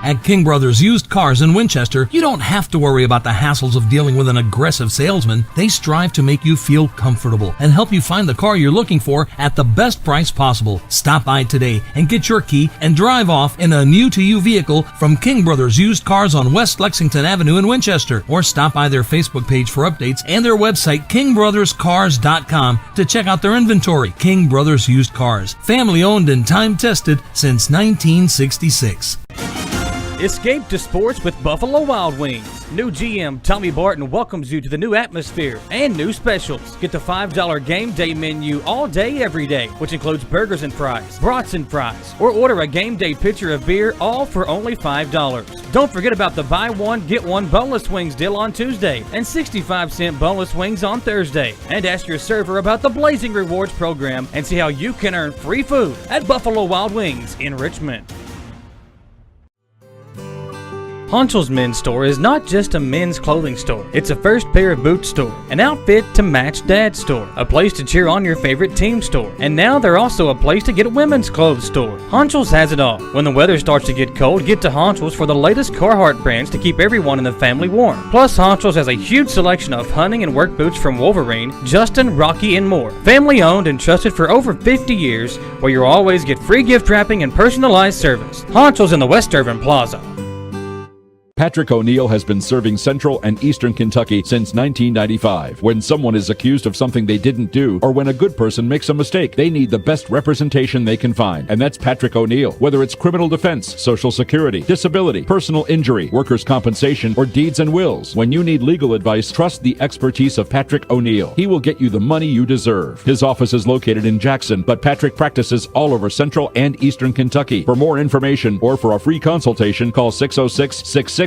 At King Brothers Used Cars in Winchester, you don't have to worry about the hassles of dealing with an aggressive salesman. They strive to make you feel comfortable and help you find the car you're looking for at the best price possible. Stop by today and get your key and drive off in a new-to-you vehicle from King Brothers Used Cars on West Lexington Avenue in Winchester, or stop by their Facebook page for updates and their website, kingbrotherscars.com, to check out their inventory. King Brothers Used Cars, family-owned and time-tested since 1966. Escape to sports with Buffalo Wild Wings. New GM Tommy Barton welcomes you to the new atmosphere and new specials. Get the $5 game day menu all day, every day, which includes burgers and fries, brats and fries, or order a game day pitcher of beer, all for only $5. Don't forget about the buy one, get one boneless wings deal on Tuesday and 65-cent boneless wings on Thursday. And ask your server about the Blazing Rewards program and see how you can earn free food at Buffalo Wild Wings in Richmond. Honchel's Men's Store is not just a men's clothing store. It's a first pair of boots store, an outfit to match dad store, a place to cheer on your favorite team store, and now they're also a place to get a women's clothes store. Honchel's has it all. When the weather starts to get cold, get to Honchel's for the latest Carhartt brands to keep everyone in the family warm. Plus, Honchel's has a huge selection of hunting and work boots from Wolverine, Justin, Rocky, and more. Family owned and trusted for over 50 years, where you'll always get free gift wrapping and personalized service. Honchel's in the West Irvin Plaza. Patrick O'Neill has been serving Central and Eastern Kentucky since 1995. When someone is accused of something they didn't do, or when a good person makes a mistake, they need the best representation they can find. And that's Patrick O'Neill. Whether it's criminal defense, Social Security, disability, personal injury, workers' compensation, or deeds and wills, when you need legal advice, trust the expertise of Patrick O'Neill. He will get you the money you deserve. His office is located in Jackson, but Patrick practices all over Central and Eastern Kentucky. For more information or for a free consultation, call 606-666-2990.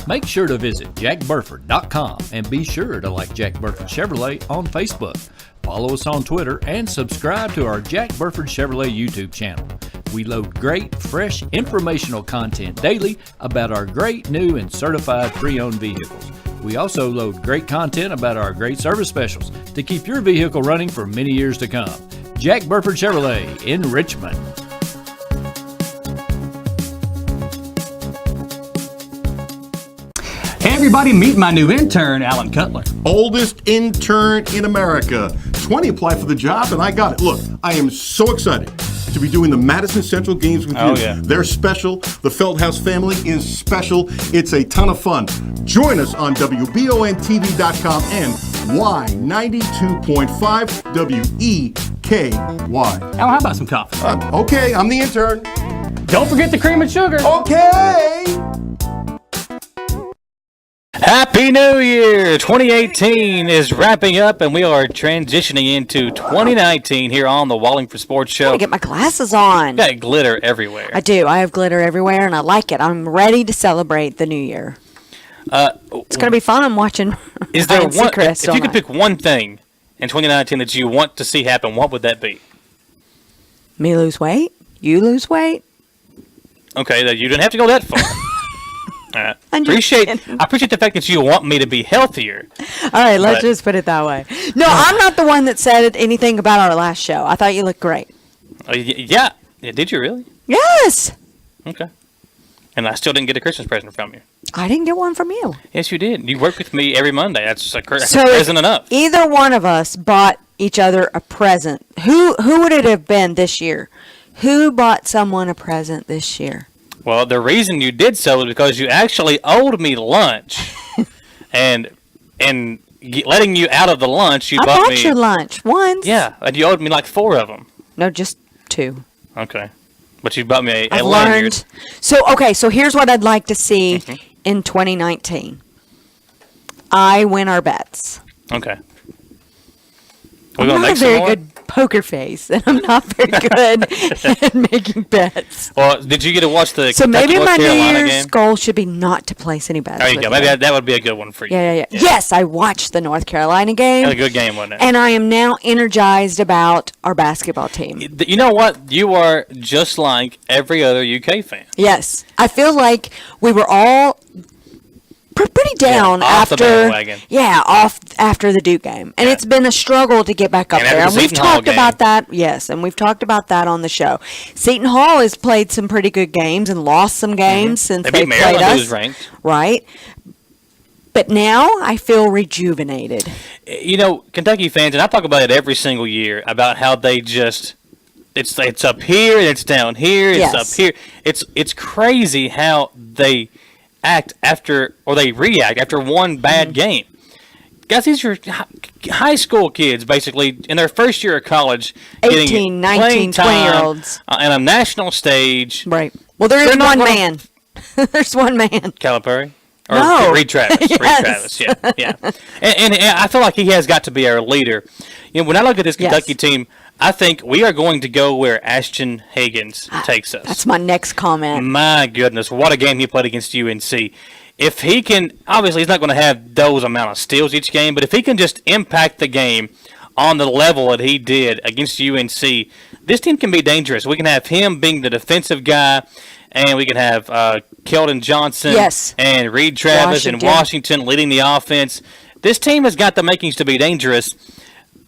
Make sure to visit jackburford.com and be sure to like Jack Burford Chevrolet on Facebook. Follow us on Twitter and subscribe to our Jack Burford Chevrolet YouTube channel. We load great, fresh, informational content daily about our great new and certified pre-owned vehicles. We also load great content about our great service specials to keep your vehicle running for many years to come. Jack Burford Chevrolet in Richmond. Hey everybody, meet my new intern, Alan Cutler. Oldest intern in America. 20 applied for the job, and I got it. Look, I am so excited to be doing the Madison Central games with you. Yeah. They're special. The Feldhouse family is special. It's a ton of fun. Join us on WBONTV.com and Y92.5 WEKY. Al, how about some coffee? Okay, I'm the intern. Don't forget the cream and sugar. Okay. Happy New Year! 2018 is wrapping up, and we are transitioning into 2019 here on the Wallingford Sports Show. I get my glasses on. Got glitter everywhere. I do. I have glitter everywhere, and I like it. I'm ready to celebrate the new year. It's going to be fun. I'm watching. Is there one? Chris, if you could pick one thing in 2019 that you want to see happen, what would that be? Me lose weight? You lose weight? Okay, that you didn't have to go that far. I appreciate the fact that you want me to be healthier. All right, let's just put it that way. No, I'm not the one that said anything about our last show. I thought you looked great. Yeah. Did you really? Yes. Okay. And I still didn't get a Christmas present from you. I didn't get one from you. Yes, you did. You work with me every Monday. That's a So present enough. Either one of us bought each other a present. Who would it have been this year? Who bought someone a present this year? Well, the reason you did so is because you actually owed me lunch, and letting you out of the lunch, you bought me. I bought your lunch once. Yeah, and you owed me like 4 of them. No, just 2. Okay, but you bought me a I've lanyard. learned. So here's what I'd like to see in 2019. I win our bets. Okay. I'm not a very good poker face, and I'm not very good at making bets. Well, did you get to watch the So Kentucky, maybe North my New Carolina Year's game? goal should be not to place any bets. There you go. Maybe that would be a good one for you. Yeah. Yes, I watched the North Carolina game. Had a good game, wasn't it? And I am now energized about our basketball team. You know what? You are just like every other UK fan. Yes. I feel like we were all pretty down off the after bandwagon. after the Duke game. And it's been a struggle to get back up And after there. the And we've Seton Hall talked about that. Yes, and we've talked about that on the show. Seton Hall has played some pretty good games and lost some games since They they beat played Maryland, us. who's ranked. Right? But now I feel rejuvenated. You know, Kentucky fans, and I talk about it every single year, about how they just it's up here and it's down here, it's Yes. up here. It's crazy how they act after, or they react after one bad game. Guys, these are high school kids, basically, in their first year of college. 18, 19, playing time 20-year-olds. On a national stage. Right. Well, there is They're not one gonna- man. There's one man. Calipari? Or No. Reed Travis. Yes. Reed Travis, yeah. And I feel like he has got to be our leader. You know, when I look at this Kentucky team, I think we are going to go where Ashton Higgins takes us. That's my next comment. My goodness, what a game he played against UNC. If he can, obviously he's not going to have those amount of steals each game, but if he can just impact the game on the level that he did against UNC, this team can be dangerous. We can have him being the defensive guy, and we can have Keldon Johnson and Reed Travis and Washington leading the offense. This team has got the makings to be dangerous.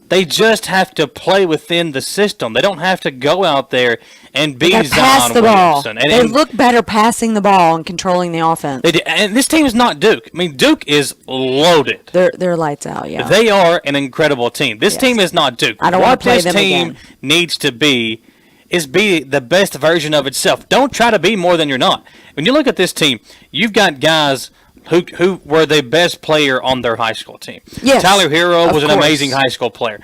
They just have to play within the system. They don't have to go out there and be pass Zion the ball. Williamson. They look better passing the ball and controlling the offense. They do. And this team is not Duke. I mean, Duke is loaded. They're lights out, yeah. They are an incredible team. This team is not Duke. I don't want to play them What this team again. needs to be is be the best version of itself. Don't try to be more than you're not. When you look at this team, you've got guys who were the best player on their high school team. Yes, Tyler Hero of was an course. amazing high school player.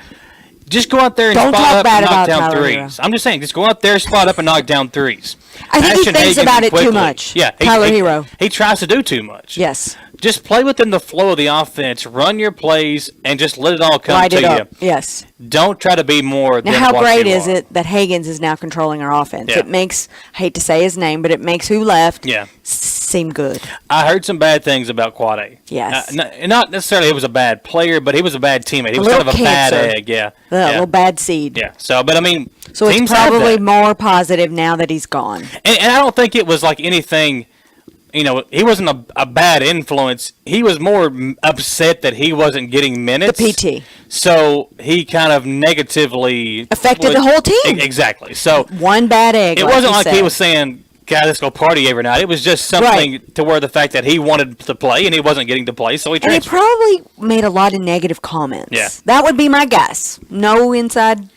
Just go out there and Don't spot talk up bad and knock about down Tyler threes. Hero. I'm just saying, just go out there, spot up, and knock down threes. I think Ashton he thinks Higgins about it too quickly. much. Yeah, Tyler Hero. He tries to do too much. Yes. Just play within the flow of the offense, run your plays, and just let it all come Light to it you. up. Yes. Don't try to be more Now, than how what great you is are. it that Higgins is now controlling our offense? Yeah. It makes, I hate to say his name, but it makes who left Yeah. seem good. I heard some bad things about Quade. Yes. Not necessarily he was a bad player, but he was a bad teammate. He A was kind of little a bad cancer. egg. Yeah. A yeah. little bad seed. Yeah. So, but I mean, So it's teams have probably that. more positive now that he's gone. And I don't think it was like anything. You know, he wasn't a bad influence. He was more upset that he wasn't getting minutes. The PT. So he kind of negatively Affected the whole team. Exactly. So One bad egg. it wasn't like he was saying, "God, let's go party every night." It was just something to where the fact that he wanted to play and he wasn't getting to play, so he And he transferred. probably made a lot of negative comments. Yeah. That would be my guess. No inside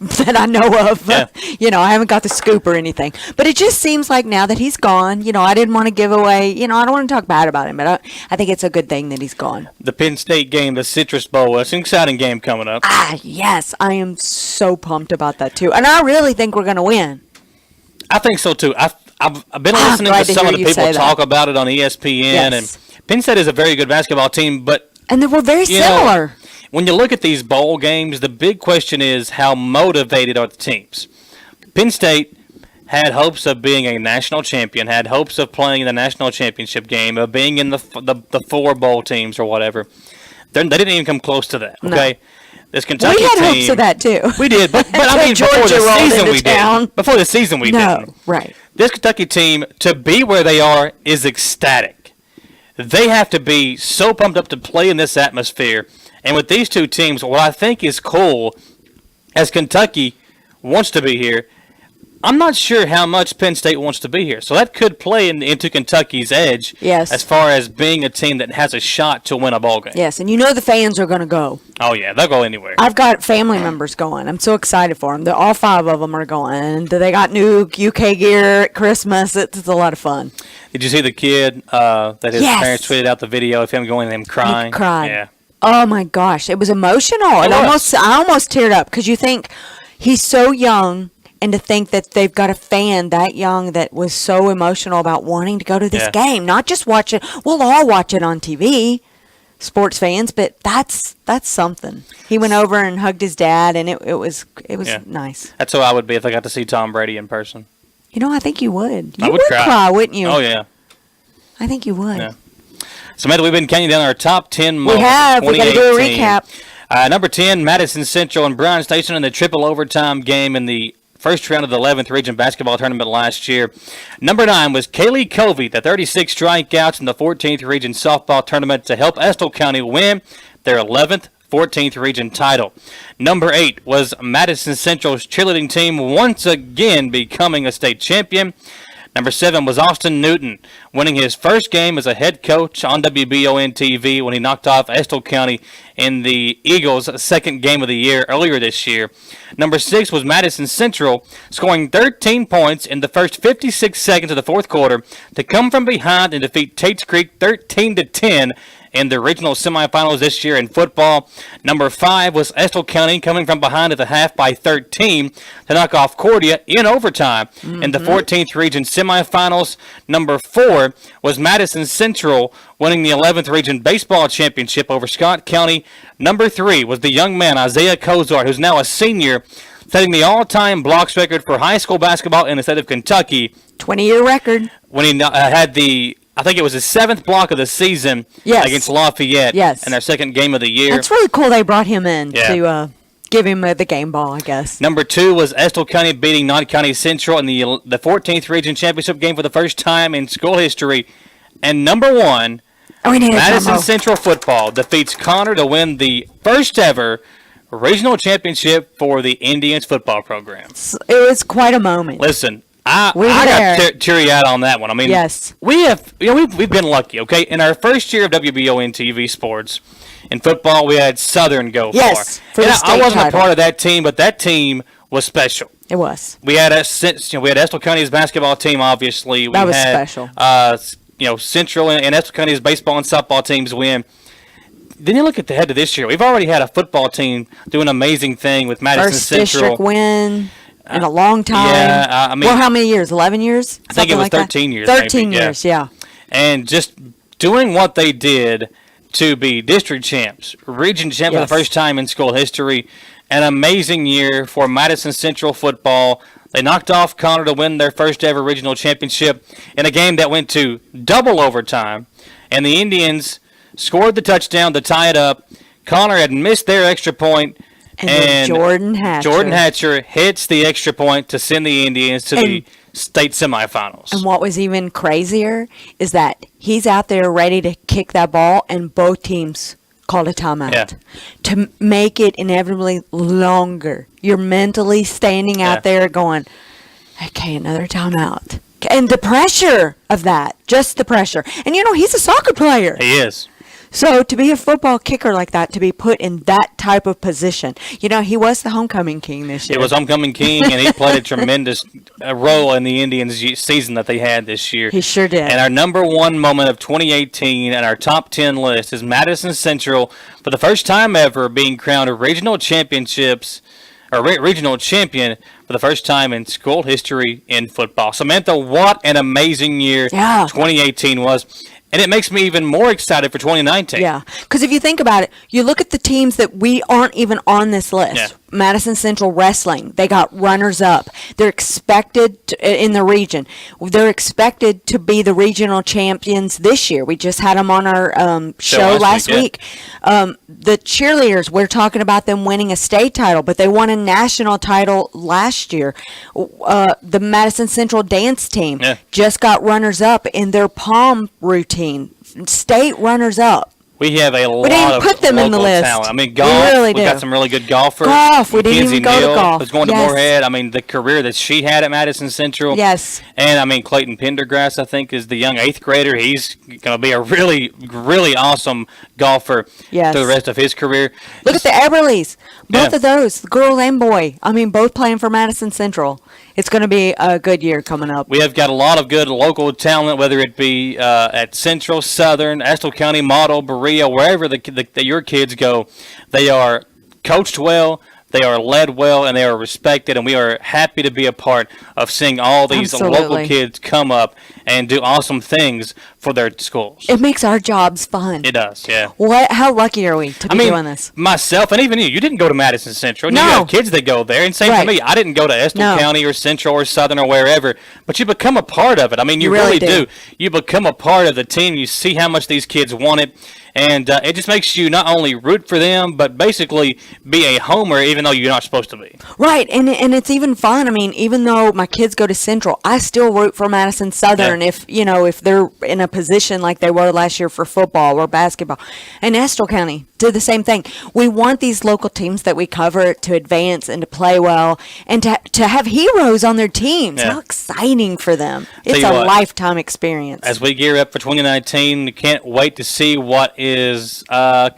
that I know of. Yeah. I haven't got the scoop or anything. But it just seems like now that he's gone, I didn't want to give away, I don't want to talk bad about him, but I think it's a good thing that he's gone. The Penn State game, the Citrus Bowl, it's an exciting game coming up. Yes, I am so pumped about that too. And I really think we're going to win. I think so too. I've been listening to some of the people talk about it on ESPN, and Penn State is a very good basketball team, and they were very similar. When you look at these bowl games, the big question is how motivated are the teams? Penn State had hopes of being a national champion, had hopes of playing in the national championship game, of being in the 4 bowl teams or whatever. They didn't even come close to that. Okay, this Kentucky team. We had hopes of that too. We did, but I mean, before the season we didn't. Before the season we didn't. No, right. This Kentucky team, to be where they are, is ecstatic. They have to be so pumped up to play in this atmosphere. And with these two teams, what I think is cool, as Kentucky wants to be here, I'm not sure how much Penn State wants to be here. So that could play into Kentucky's edge as far as being a team that has a shot to win a ball game. Yes, and the fans are going to go. Oh, yeah, they'll go anywhere. I've got family members going. I'm so excited for them. All 5 of them are going. They got new UK gear at Christmas. It's a lot of fun. Did you see the kid that his parents tweeted out the video of him going and him crying? He cried. Yeah. Oh my gosh, it was emotional. I almost teared up because you think he's so young, and to think that they've got a fan that young that was so emotional about wanting to go to this game, not just watch it. We'll all watch it on TV, sports fans, but that's something. He went over and hugged his dad, and it was nice. That's how I would be if I got to see Tom Brady in person. I think you would. I would cry, wouldn't you? Oh yeah. I think you would. Yeah. So, Matt, we've been counting down our top 10 moments. We have. We got to do a recap. Number 10, Madison Central and Bryan Station in the triple overtime game in the first round of the 11th Region Basketball Tournament last year. Number 9 was Kaylee Covey, the 36 strikeouts in the 14th Region Softball Tournament to help Estill County win their 11th 14th Region title. Number 8 was Madison Central's cheerleading team once again becoming a state champion. Number 7 was Austin Newton, winning his first game as a head coach on WBON TV when he knocked off Estill County in the Eagles' second game of the year earlier this year. Number 6 was Madison Central, scoring 13 points in the first 56 seconds of the fourth quarter to come from behind and defeat Tates Creek 13-10 in the regional semifinals this year in football. Number 5 was Estill County, coming from behind at the half by 13 to knock off Cordia in overtime in the 14th Region semifinals. Number 4 was Madison Central, winning the 11th Region Baseball Championship over Scott County. Number 3 was the young man, Isaiah Kozart, who's now a senior, setting the all-time blocks record for high school basketball in the state of Kentucky. 20-year record. When he had I think it was his 7th block of the season against Lafayette in their second game of the year. That's really cool they brought him in to give him the game ball, I guess. Number 2 was Estill County beating Knott County Central in the 14th Region Championship game for the first time in school history. And number 1, Madison Central football defeats Connor to win the first ever regional championship for the Indians football program. It was quite a moment. Listen, I got teary-eyed on that one. I mean, we've been lucky, okay? In our first year of WBON TV sports, in football, we had Southern go far. I wasn't a part of that team, but that team was special. It was. We had Estill County's basketball team, obviously. That was special. Central and Estill County's baseball and softball teams win. Then you look at the head of this year. We've already had a football team do an amazing thing with Madison Central. First district win. In a long time. Yeah, I mean, well, how many years? 11 years? I think it was 13 years. 13 years, yeah. And just doing what they did to be district champs, region champ for the first time in school history, an amazing year for Madison Central football. They knocked off Connor to win their first ever regional championship in a game that went to double overtime, and the Indians scored the touchdown to tie it up. Connor had missed their extra point. And Jordan Hatcher hits the extra point to send the Indians to the state semifinals. And what was even crazier is that he's out there ready to kick that ball, and both teams called a timeout to make it inevitably longer. You're mentally standing out there going, okay, another timeout. And the pressure of that, just the pressure. And, he's a soccer player. He is. So to be a football kicker like that, to be put in that type of position, he was the homecoming king this year. He was homecoming king, and he played a tremendous role in the Indians' season that they had this year. He sure did. And our number one moment of 2018 and our top 10 list is Madison Central, for the first time ever, being crowned a regional champion for the first time in school history in football. Samantha, what an amazing year 2018 was. And it makes me even more excited for 2019. Yeah, because if you think about it, you look at the teams that we aren't even on this list. Yeah. Madison Central Wrestling, they got runners up. They're expected to, in the region. They're expected to be the regional champions this year. We just had them on our show last week. The cheerleaders, we're talking about them winning a state title, but they won a national title last year. The Madison Central dance team just got runners up in their pom routine. State runners up. We have a lot of put them in the local list. talent. I mean, golf, we've got some really good golfers. We didn't even go to golf. Was going to Moorhead. I mean, the career that she had at Madison Central. Yes. And, I mean, Clayton Pendergrass, I think, is the young 8th grader. He's going to be a really, really awesome golfer through the rest of his career. Look at the Everleys. Both of those, girl and boy. I mean, both playing for Madison Central. It's going to be a good year coming up. We have got a lot of good local talent, whether it be at Central, Southern, Estill County, Model, Berea, wherever your kids go. They are coached well, they are led well, and they are respected, and we are happy to be a part of seeing all these local kids come up and do awesome things for their schools. It makes our jobs fun. It does, yeah. How lucky are we to be doing this? Myself, and even you didn't go to Madison Central. No. You have kids that go there, and same for me. I didn't go to Estill County or Central or Southern or wherever, but you become a part of it. I mean, you really do. You become a part of the team. You see how much these kids want it. And it just makes you not only root for them, but basically be a homer, even though you're not supposed to be. Right, and it's even fun. I mean, even though my kids go to Central, I still root for Madison Southern if they're in a position like they were last year for football or basketball. And Estill County did the same thing. We want these local teams that we cover to advance and to play well and to have heroes on their teams. How exciting for them. It's a lifetime experience. As we gear up for 2019, we can't wait to see what is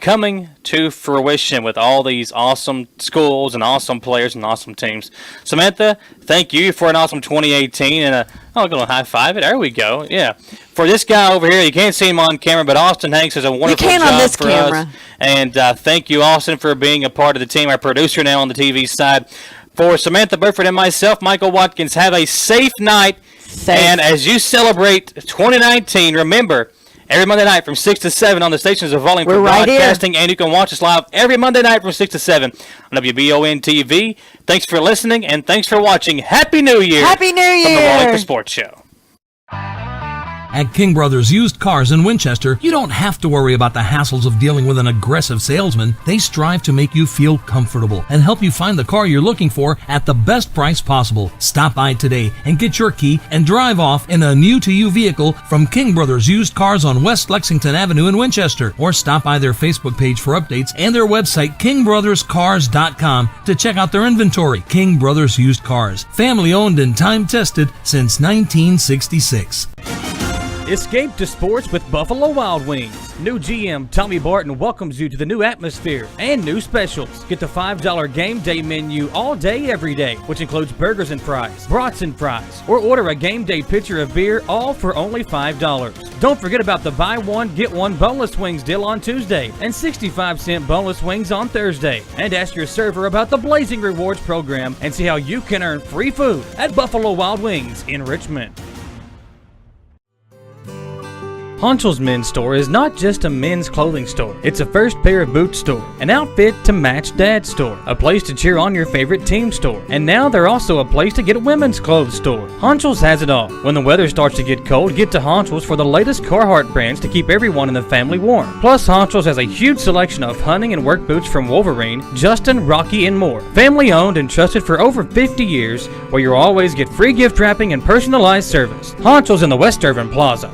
coming to fruition with all these awesome schools and awesome players and awesome teams. Samantha, thank you for an awesome 2018 and I'm going to high five it. There we go. Yeah. For this guy over here, you can't see him on camera, but Austin Hanks does a wonderful job for us. And thank you, Austin, for being a part of the team, our producer now on the TV side. For Samantha Burford and myself, Michael Watkins, have a safe night. And as you celebrate 2019, remember, every Monday night from 6 to 7 on the stations of Wallingford Broadcasting, and you can watch us live every Monday night from 6 to 7 on WBON TV. Thanks for listening, and thanks for watching. Happy New Year! Happy New Year! From the Wallingford Sports Show. At King Brothers Used Cars in Winchester, you don't have to worry about the hassles of dealing with an aggressive salesman. They strive to make you feel comfortable and help you find the car you're looking for at the best price possible. Stop by today and get your key and drive off in a new-to-you vehicle from King Brothers Used Cars on West Lexington Avenue in Winchester, or stop by their Facebook page for updates and their website, kingbrotherscars.com, to check out their inventory. King Brothers Used Cars, family-owned and time-tested since 1966. Escape to sports with Buffalo Wild Wings. New GM Tommy Barton welcomes you to the new atmosphere and new specials. Get the $5 game day menu all day, every day, which includes burgers and fries, brats and fries, or order a game day pitcher of beer, all for only $5. Don't forget about the buy one, get one boneless wings deal on Tuesday and 65-cent boneless wings on Thursday. And ask your server about the Blazing Rewards program and see how you can earn free food at Buffalo Wild Wings in Richmond. Honchel's Men's Store is not just a men's clothing store. It's a first pair of boots store, an outfit to match dad's store, a place to cheer on your favorite team store, and now they're also a place to get a women's clothes store. Honchel's has it all. When the weather starts to get cold, get to Honchel's for the latest Carhartt brands to keep everyone in the family warm. Plus, Honchel's has a huge selection of hunting and work boots from Wolverine, Justin, Rocky, and more. Family owned and trusted for over 50 years, where you'll always get free gift wrapping and personalized service. Honchel's in the West Irvin Plaza.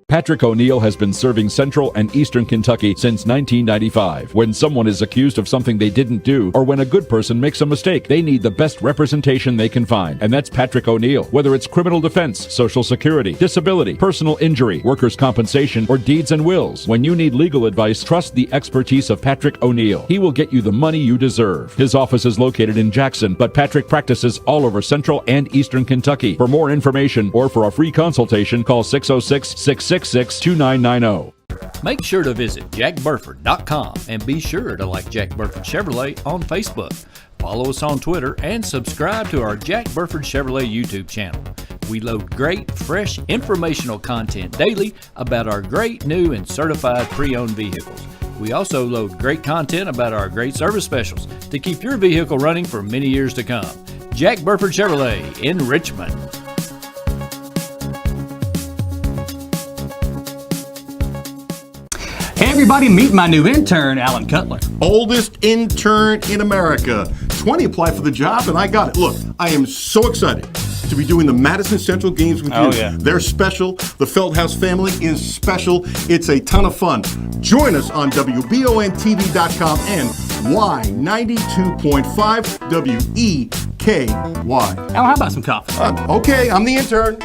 Patrick O'Neill has been serving Central and Eastern Kentucky since 1995. When someone is accused of something they didn't do, or when a good person makes a mistake, they need the best representation they can find. And that's Patrick O'Neill. Whether it's criminal defense, Social Security, disability, personal injury, workers' compensation, or deeds and wills, when you need legal advice, trust the expertise of Patrick O'Neill. He will get you the money you deserve. His office is located in Jackson, but Patrick practices all over Central and Eastern Kentucky. For more information or for a free consultation, call 606-666-2990. Make sure to visit jackburford.com and be sure to like Jack Burford Chevrolet on Facebook. Follow us on Twitter and subscribe to our Jack Burford Chevrolet YouTube channel. We load great, fresh, informational content daily about our great new and certified pre-owned vehicles. We also load great content about our great service specials to keep your vehicle running for many years to come. Jack Burford Chevrolet in Richmond. Hey everybody, meet my new intern, Alan Cutler. Oldest intern in America. 20 applied for the job, and I got it. Look, I am so excited to be doing the Madison Central games with you. Yeah. They're special. The Feldhouse family is special. It's a ton of fun. Join us on WBONTV.com and Y92.5 WEKY. Alan, how about some coffee? Okay, I'm the intern.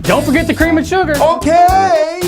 Don't forget the cream and sugar. Okay.